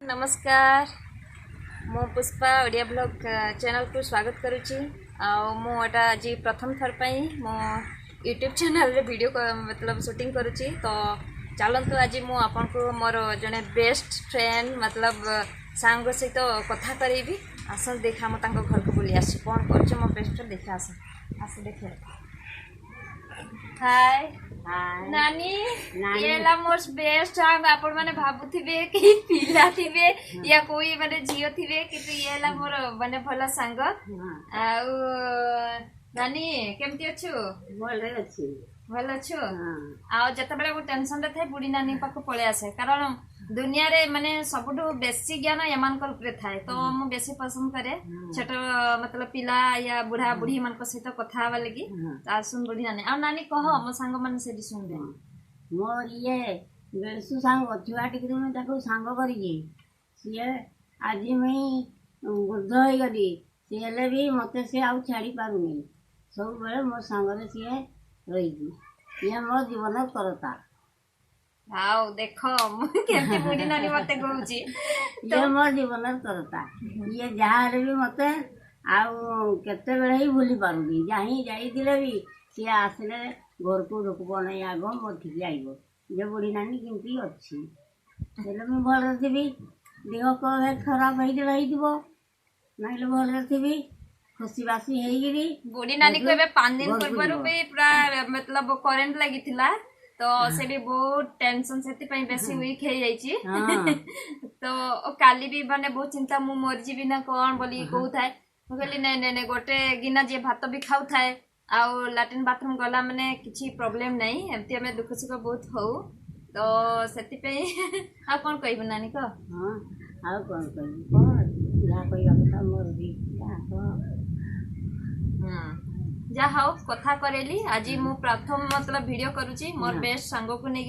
नमस्कार मो Pushpa Odia blog channel को स्वागत करुच्ची मुटा आज प्रथम थर पर मो यूट्यूब चैनल रे वीडियो मतलब शूटिंग करुच्ची। तो चलतु आज मु आपन को मोर जने बेस्ट फ्रेंड मतलब सांग सहित कथा करेबी। आसन देखा मो तांको घर को बुली आसी कौन कर मो बेस्ट फ्रेंड देखा आस देखे। हाय नानी ये ला मोर बेस्ट सांग आपण माने भाबुथिबे कि पिला थिबे या कोई माने जियो थिबे किंतु ये ला मोर माने भला सांग। आ नानी केमती अछु? भल अछु। आ जते बेले को टेंशन रे थाय बुढ़ी नानी पाखो पळे आसे कारण दुनिया रे माने सबुठु बेसी ज्ञान यमानकर उपरे थाए। तो मु बेसी पसंद करे छोट मतलब पिला या बुढ़ा बुढ़ी मान को सहित कथा हवा लगी। आ सुन बुढ़ी नानी आ नानी कह मो सांग मन से सुन दे मोर ये बेसु सांग छुआ टिक मैं ताको सांग करी सी आज मैं वृद्ध हो गली सी हेले भी मते से आउ छाड़ी पारुनी सब बेले मो सांग सी रही ये मो जीवन करता। आओ देखो केमती बुढ़ी नानी मते कहूची ये मो जीवन करता ये जहाँ भी मते आउ केते बेले ही भूली पारुनी जहीं जाइथिले भी सी आसले घर को ढुकब नहीं आग मठिकी आइब जे बुढ़ी नानी केमती अच्छी हेले मुझे भल थी देह खराब हो ना भल थी खुशी बासी होगी। बुढ़ी नानी को 5 दिन पूर्व भी पूरा मतलब करेंट लगी थिला तो से भी बहुत टेंशन से बेसी वीक हो जाइए। तो काली भी माने बहुत चिंता मु मर जीवी ना कौन बोली कहू थाए कहली नहीं नहीं गोटे गिना जे भात भी खाऊ थाए आउ लैट्रिन बाथरूम गला माने किसी प्रॉब्लम नहीं एमती हमें दुख सुख बहुत हो। तो से आ कौन कहब नानी को हाँ आ कौन कह मोर भी जा हाउ कथा करेली आज मु प्रथम मतलब वीडियो करूची मोर बेस्ट सांग को नेकी